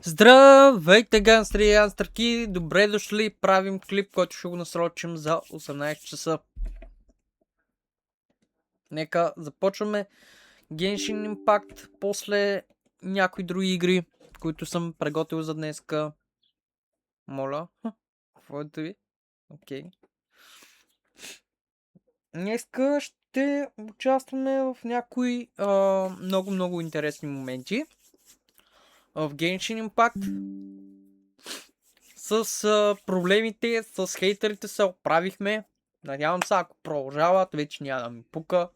Здравейте, гангстери и янстерки! Добре дошли! Правим клип, който ще го насрочим за 18 часа. Нека започваме Genshin Impact, после някои други игри, които съм приготвил за днеска. Моля. Какво е това? Окей. Днеска ще участваме в някои много интересни моменти в Genshin Impact. С проблемите, с хейтерите се оправихме. Надявам се, ако продължават, вече няма да ми пука.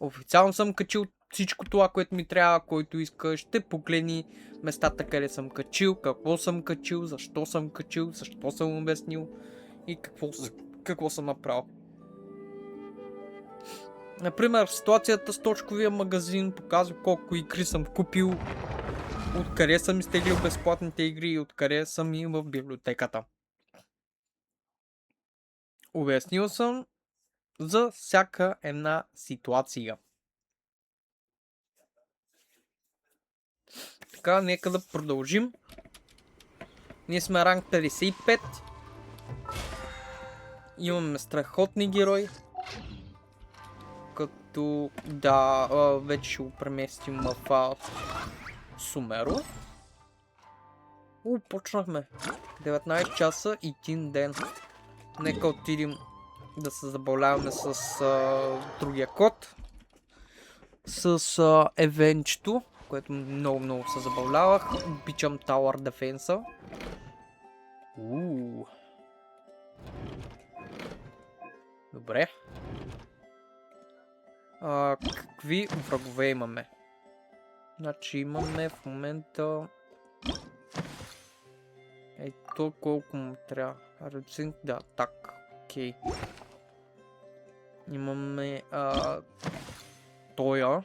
Официално съм качил всичко това, което ми трябва, който иска. Ще погледни местата, къде съм качил, какво съм качил, защо съм качил, защо съм обяснил и какво съм направил. Например, ситуацията с точковия магазин показва колко игри съм купил, откъде съм изтеглил безплатните игри и откъде съм и в библиотеката. Обяснил съм за всяка една ситуация. Така, нека да продължим. Ние сме ранг 55. Имаме страхотни герои. Като, да, вече ще го преместим в Сумеро. Почнахме. 19 часа и 1 ден. Нека отидем да се забавляваме с другия код. С евенчето, което много се забавлявах. Обичам Tower Defense. Добре. Какви врагове имаме? Значи имаме в момента... Ето колко му трябва. Да, так. Окей. Имаме тоя.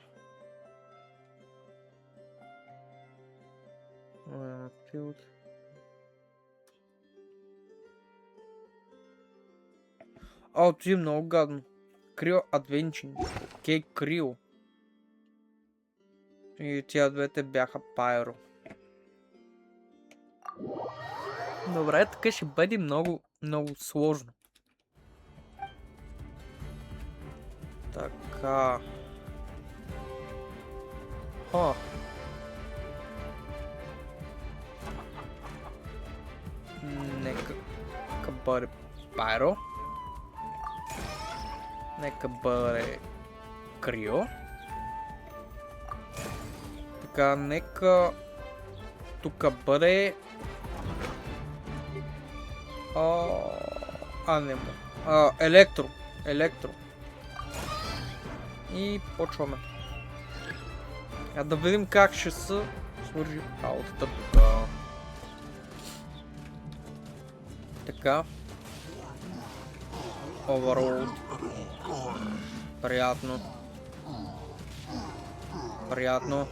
Филд. Това е много гадно. Крио Адвенчин. Окей, Крио. И тия двете бяха Пайро. Добре, така ще бъде много сложно. Така. Нека бъде Пайро. Нека бъде Крио. Така, нека тук бъде Електро. И почваме. Да видим как ще се свържи работата тук. Така. Overload. Приятно.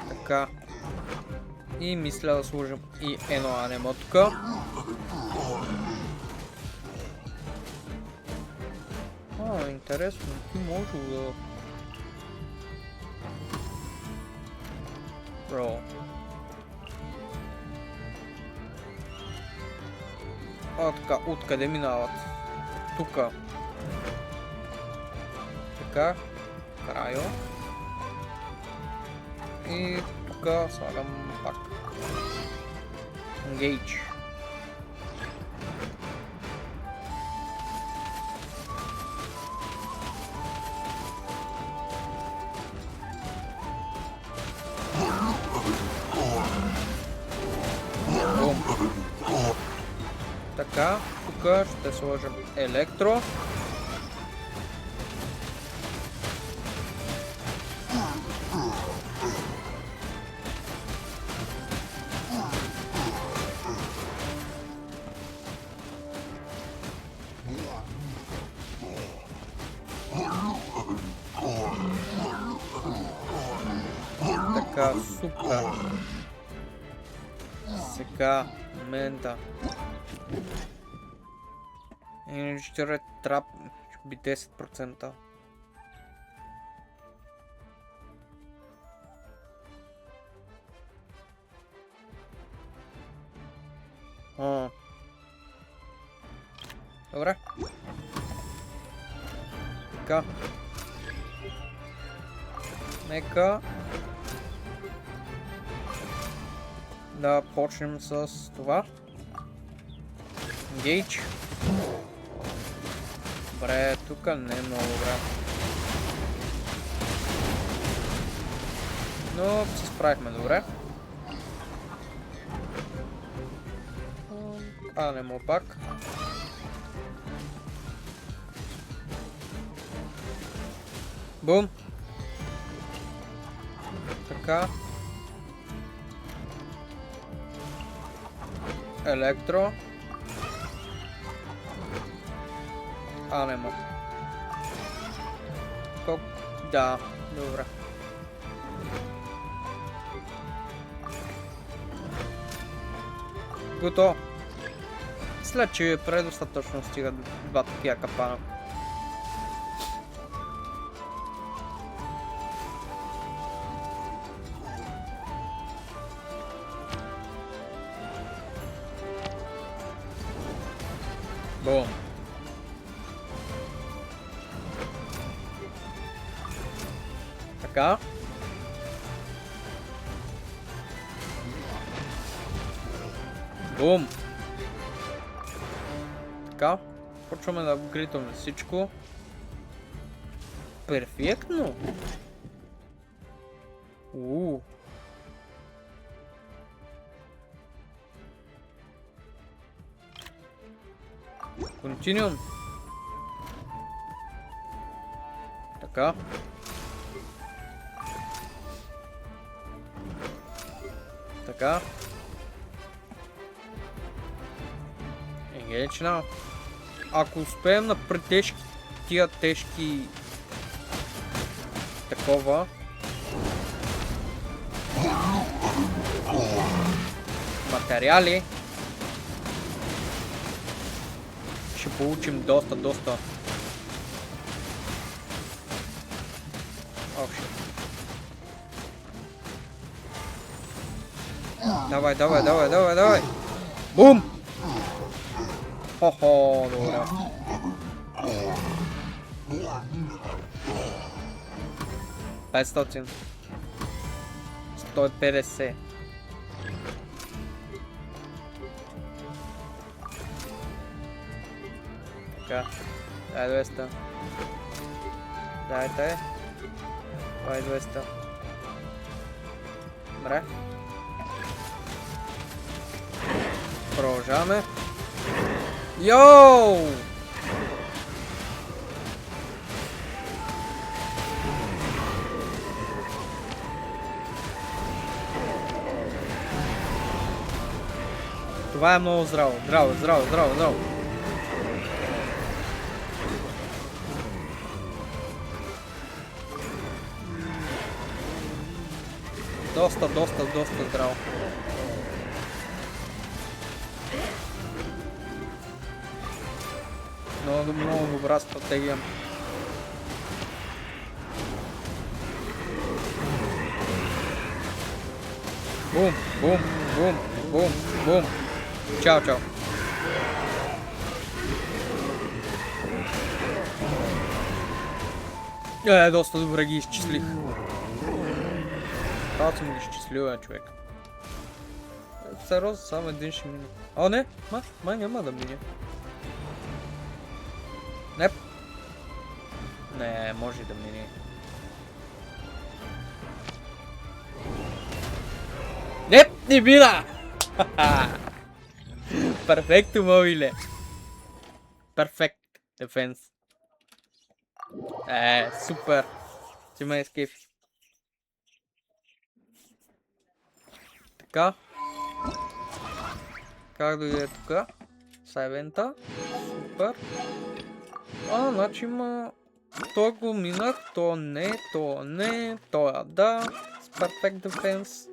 Така. И мисля да сложим и едно анемо тук. Интересно. Ти може да... Бро. Така, откъде минават? Тука. Така. Крайо. И тука слагам пак. Engage. Така, тук ще сложим електро. Така, супер. Сега, момента. Energy Trap ще би 10%. Добре. Така. Нека да почнем с това. Engage. Добре, тук не е много добре. Но се справихме добре. Не мога пак. Бум. Така. Електро. Нема. Кок. Да, добре. Готово. След че предостатъчно стига два такива капана. Бум. Така. Бум. Така. Почваме да апгрейдваме всичко. Перфектно. Continuum. Така. Така. Engage now. Ако успеем на тия тежки такова материали, ще получим доста. Давай. Бум! Хо-хо, добре. $500. 150. Така. Дай 200. Дайте. Дай 200. Добре. Продължаваме. Йоу! Това е много здраво. Здраво. Доста здраво. Много добра стратегия. Бум. Чао. Доста добре ги изчислих. Аз съм ги изчислил, човек. Сериозно, само един ще мине. Не, май няма да мине. Не, може да мине. Не мина! Перфекто, мобиле. Перфект дефенс. Супер. Ще ме изкефи. Така. Как дойде тук? Сайвента. Супер. Значи има... То го минах, то не, то да. С перфект дефенс.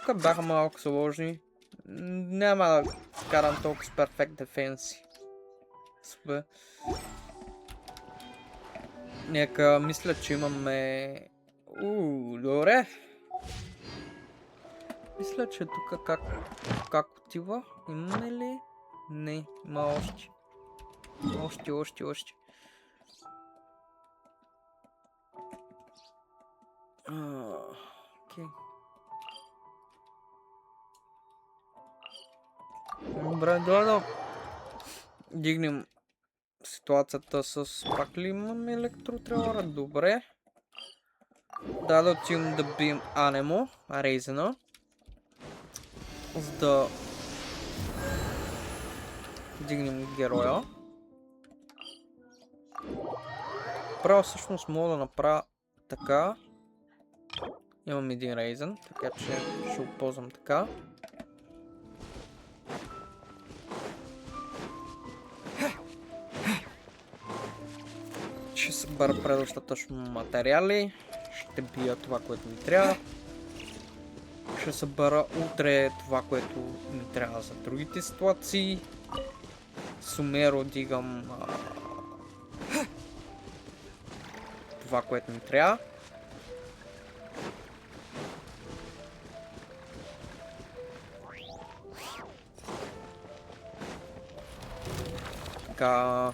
Тук бяха малко сложни. Няма да карам толкова с перфект дефенси. Супер. Нека мисля, че имаме... добре. Мисля, че тук как отива? Имаме ли? Не, има още. Още. Окей. Добре, да дигнем ситуацията с... Пак ли имаме електротрелара? Добре. Да отивам да бием Анемо, Рейзена. За да дигнем героя. Право всъщност мога да направя така. Имам един Рейзен, така че ще го ползвам така. Ще събера предостатъчно материали. Ще бия това, което ми трябва. Ще събера утре това, което ми трябва за другите ситуации. Сумеро дигам това, което ми трябва. Така...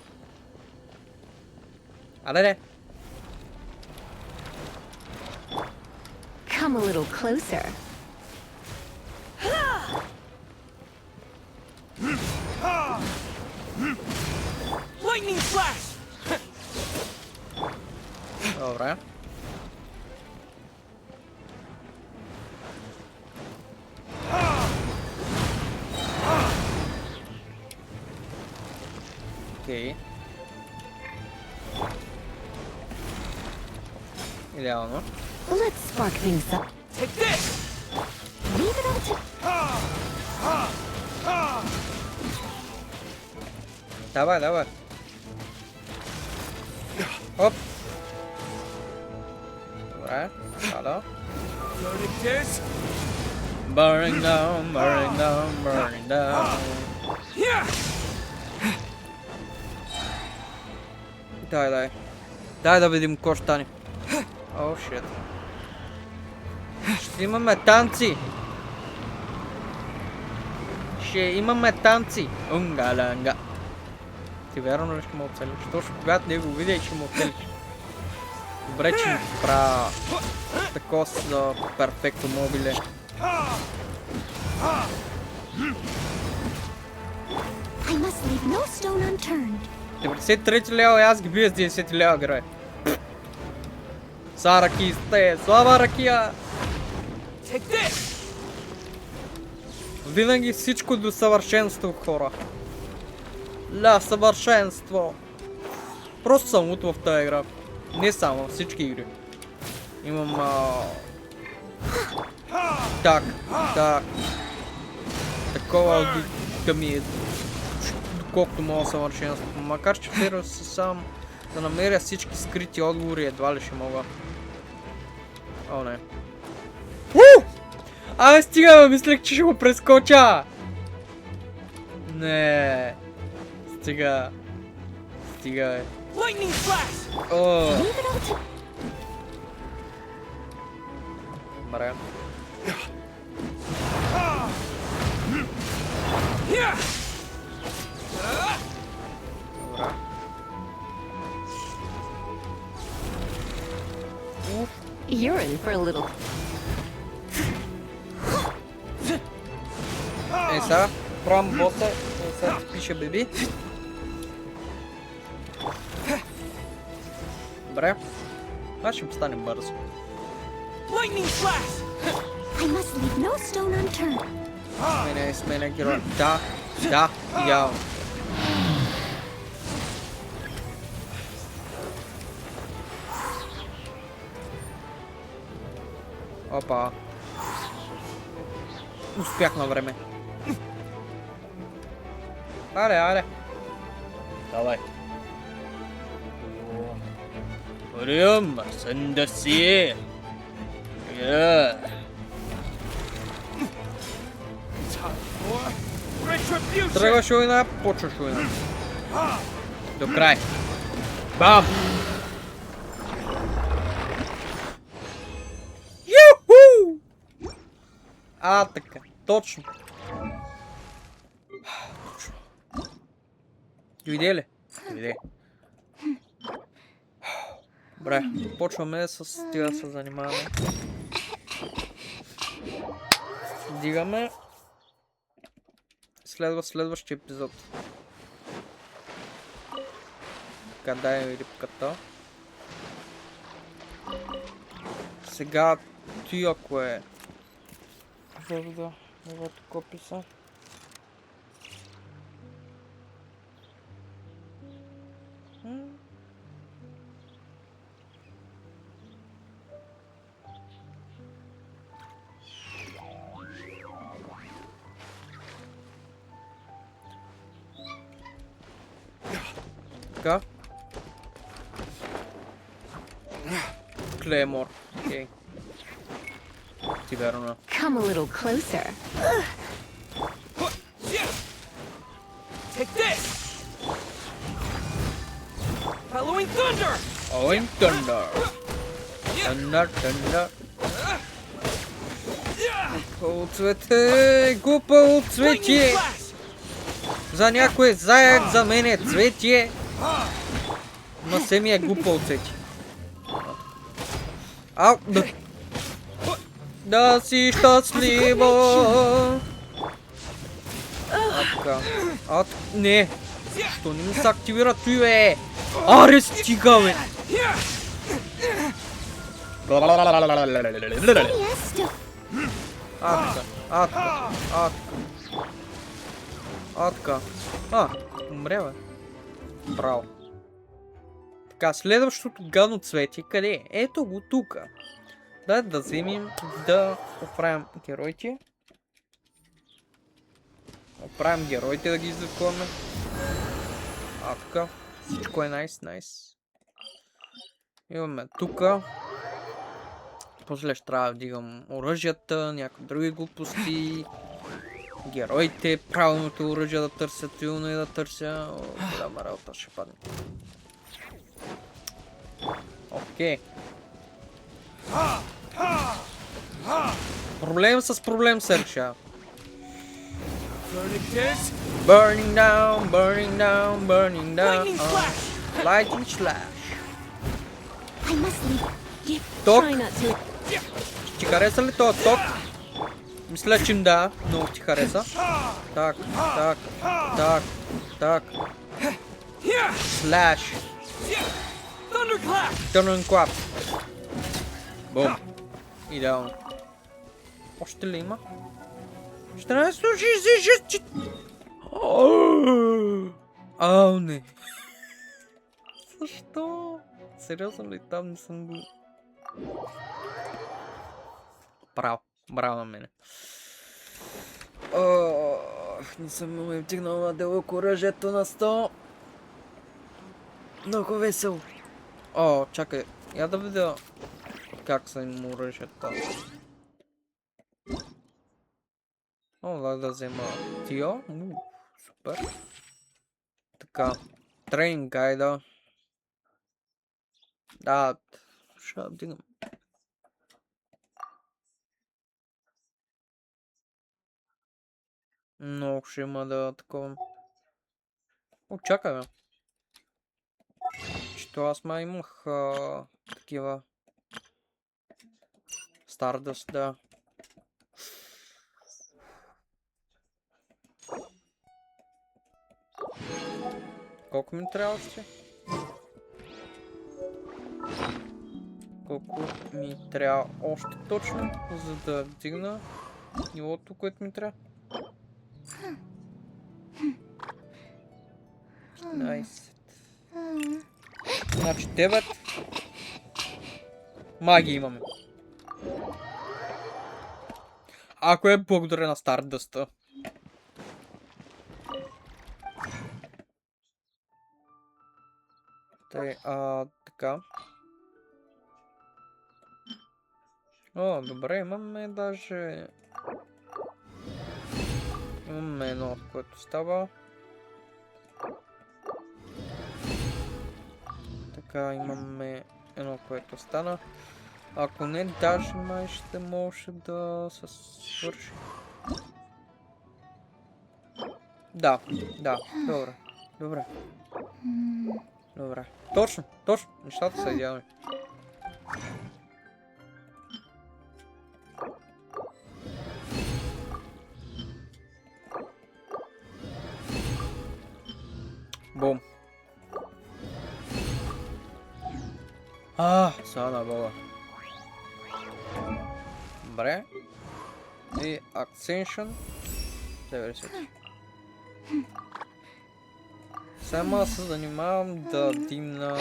Аде! Come a little closer. Lightning flash! Добре. Окей. Идеално. Let's spark things up. Take this! Leave it all to... Давай. Оп. Добре. Сада. Burning this! Burning down. Yeah! Дай да видим какво ще стане. О, шит. Ще имаме танци. Унга-ланга. Ти вярно ли ще ме оцелиш? Точно когато не го видя и ще ме оцелиш. Добре, че ми правя такова за перфекто мобиле. I must leave no stone unturned. 93 лева и аз ги бия с 90 лева, герой. Са ръки сте, слава ръкия! Take this! Винаги всичко до съвършенство, хора. Ля, съвършенство. Просто съм лут в тази игра. Не само, всички игри. Имам так. Такова да ми е доколкото мога съвършенство. Макар че първо си сам да намеря всички скрити отговори, едва ли ще мога. О, не. Абе стига, мислех, че ще го прескоча! Не. Стига, бе. Lightning flash! О, Leave it all to... добре. Yeah! Добре. You're in for a little... Сега, пробвам боса. Сега пише беби. Добре. Това ще стане бързо. Lightning flash! I must leave no stone unturned. Сменя героя. Да, идеално. Опа. Успях на време. Аре. Давай. Ръм, сън да си. Retribution! Тръгваш война, почваш война. До край. Бам! Юху! Така. Точно. Дойде ли? Дойде. Добре, почваме с тия да се занимаваме. Дигаме. Следващия епизод. Така, дай рибката. Сега ти ако е... Да, копи са. Така. Клеймор. Окей. Ти верно. Come a little closer. Take this! Following thunder! Owing Thunder. Thunder. Глупаво цвете, глупаво Lightning цветие. flash! За някой заек, за мен е цветие. Ма се ми е глупаво цветие. Ау, да си щастлива. Така. Не. Що не ми се активира той, бе? Аре, стига, бе. Yes, Така. Умре, бе. Браво. Така, следващото гадно цвете, къде е? Ето го тука. Да вземем да оправим героите. Оправим героите да ги излекуваме. Така. Всичко е найс. Имаме тука. После ще трябва да вдигам оръжията, някакви други глупости. Героите, правилното оръжие да търся, трилно и да търся. Голяма работа ще падне. Окей. Проблем с проблем се решава. Burning down. Lightning flash! Lightning slash. I must leave. Ток. Try not to. Ти хареса ли този ток? Мисля, че да. Много ти хареса. Так. Слаш. Thunderclap! Търнен Бум. Идеално. Още ли има? 1466. Ау, не. Защо? Сериозно ли? Там не съм бил. Браво на мене. Не съм ме втигнал на дълъг оръжието на 100. Много весело. Чакай. Я да видя как са им оръжията. Да взема тио. Супер. Така. Тренинг гайда. Да. Ще вдигам. Много ще има да такова. Чакай, бе. Че аз май имах такива. Stardust, да. Колко ми трябва още? Колко ми трябва още точно, за да вдигна нивото, което ми трябва? 15. Значи 9. Магия имаме. Ако е благодаря на Stardust-а. Така. Добре, имаме даже... Имаме едно, което става. Така, имаме едно, което стана. Ако не, даже май ще може да се свърши. Да, добре, добре. Добре. Точно, нещата са идеални. Бум. Слава Бога. Добре. И Ascension 90. Само се занимавам да дигна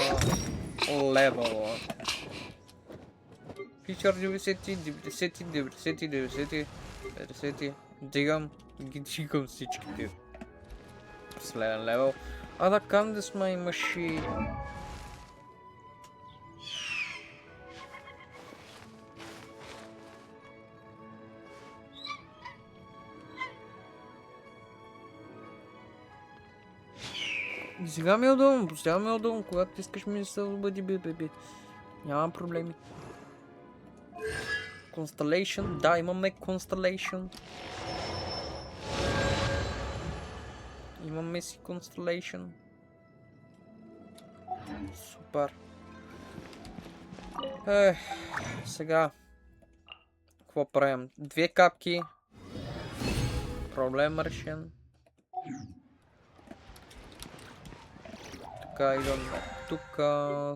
левела. Фичър 90. Дигам всичките. Последен левел. Да кам да сме имаше... И сега ми е удобно, постоянно ми е удобно, когато искаш ми да се освободи, бе. Нямам проблеми. Constellation, да, имаме Constellation. Имаме си Constellation. Супер. Сега. Какво правим? 2 капки. Проблем решен. Така, идвам тук.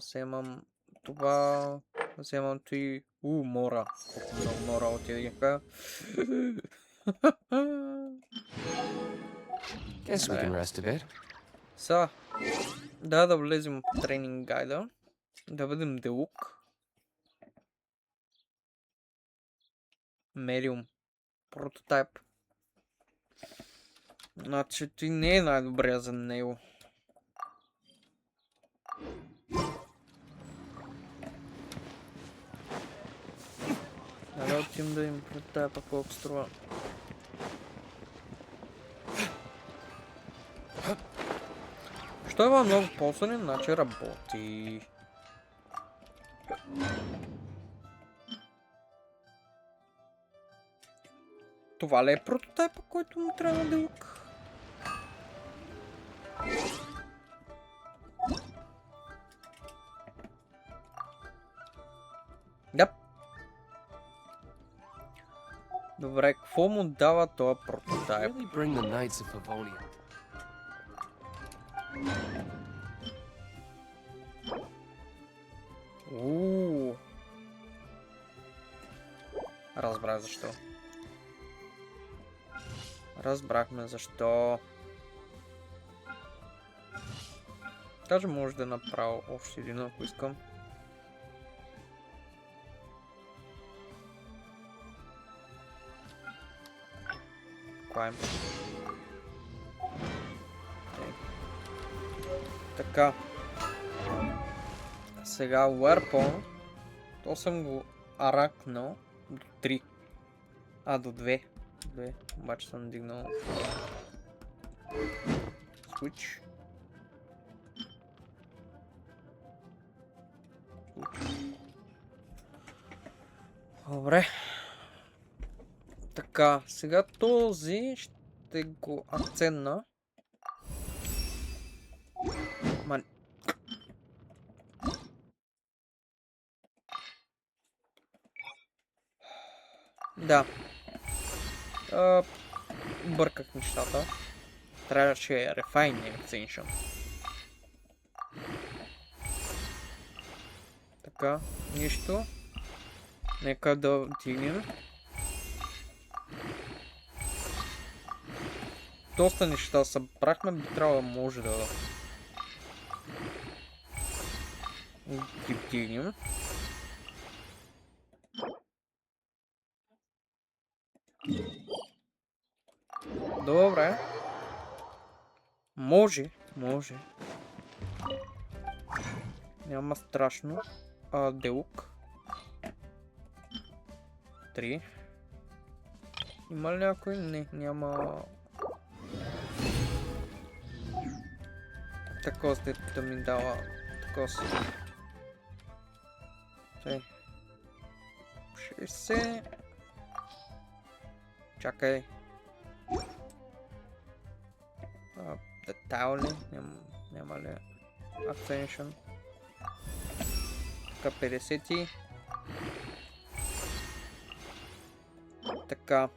Вземам това. Вземам той. Мора. Колко много мора отидеха. Guess we can rest a bit. Да влезем в тренинг гайда. Да бъдем Делук. Медиум. Прототайп. Значи той не е най-добрия за него. Да отим да им прототайпа колко струва. Що има много ползване, значи работи. Това ли е прототайпа, който му трябва да лук? Да. Добре, какво му дава този прототайп? Really bring the Knights of Pavonia. Разбрах защо. Разбрахме защо. Даже може да направя още един, ако искам. Climb. Така. Сега Weapon. То съм го аракнал до 3. До 2. Обаче съм дигнал. Switch. Добре. Така, сега този ще го акцентна. Да. Бърках нещата. Трябваше Refine Extension. Така, нищо. Нека да дигнем. Доста неща събрахме, би трябвало да може да ги вдигнем. Добре. Може. Няма страшно. Делук. 3. Има ли някой? Не, няма. Такова след да ми дава. Такова си. 60. Чакай. Детайл ли? Няма ли? Attention. Така, 50. Така.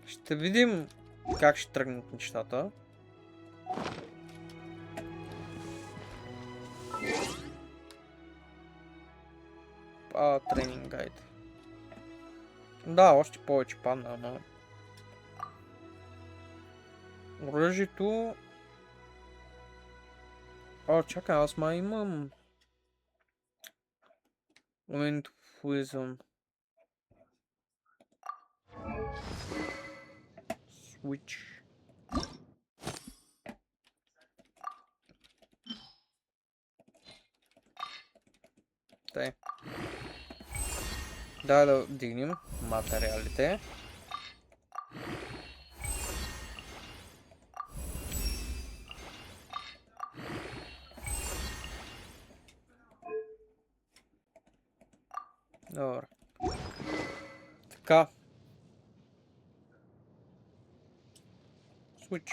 Ще видим как ще тръгнат нещата. Тренинг гайд. Да, още повече падна, ама... Оръжието... Чакай, аз май имам... Момент влизам. Switch. Тъй. Да вдигнем материалите. Добре. Така. Switch.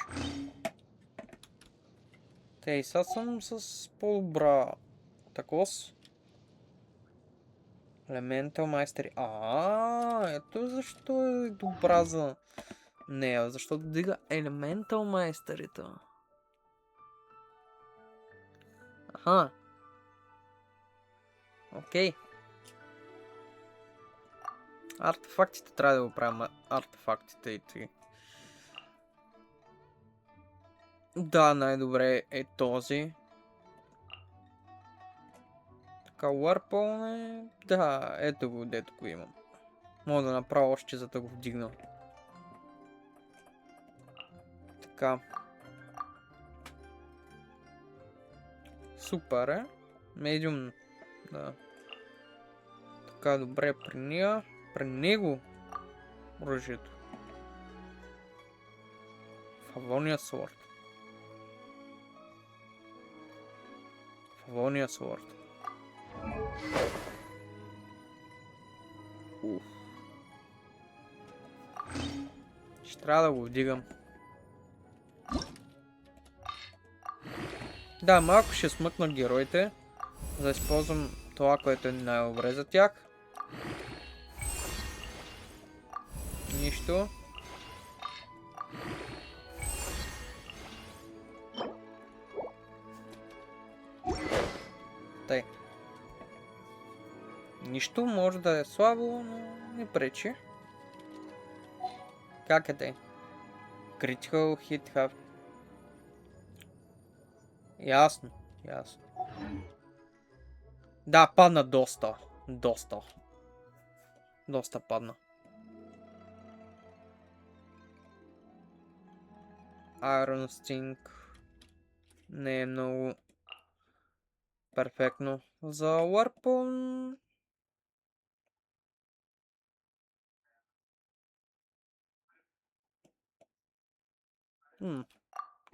Тъй, сега съм с по-добра такос. Elemental Mastery. Ето защо е добра за нея. Защото дига Elemental Mastery-то. Аха. Окей. Артефактите трябва да го правим. Артефактите и тъй. Да, най-добре е този. Така, Warpone е... Да, ето го, дето го имам. Мога да направя още, за да го вдигна. Така. Супер е. Медиум. Да. Така, добре, при него оръжието. Favonius Sword. Favonius Sword. Ще трябва да го вдигам. Да, малко ще смъкна героите, за да използвам това, което е най-добре за тях. Нищо. Тъй. Нищо, може да е слабо, но не пречи. Как е тъй? Critical hit have. Ясно, ясно. Да, падна доста. Доста падна. Iron Sting не е много перфектно. За Warpone...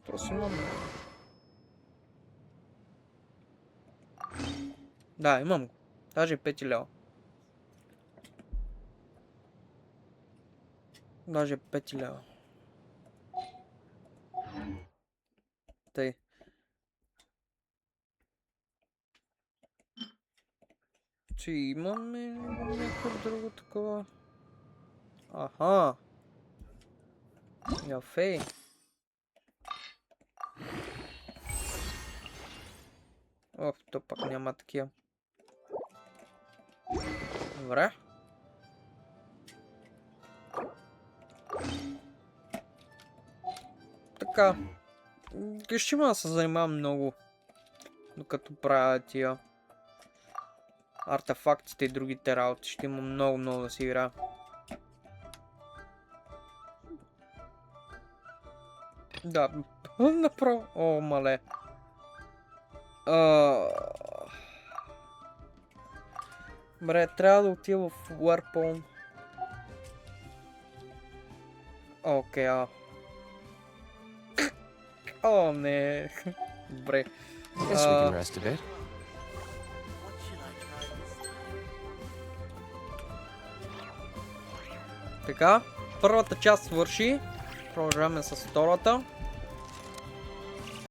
То си имам... Да, имам го. Даже 5 лева. Даже 5 лева. Тъй. Че имаме някакъв друго такова. Аха. Яфей. То пак няма такива. Добре. Така. Ще има да се занимавам много, докато правя тия артефактите и другите работи. Ще има много да си игра. Да, направо. О, мале. Бре, трябва да отида в Warpone. Окей, О, не. Добре. Guess we can rest a bit. Така, първата част свърши. Продължаваме с втората.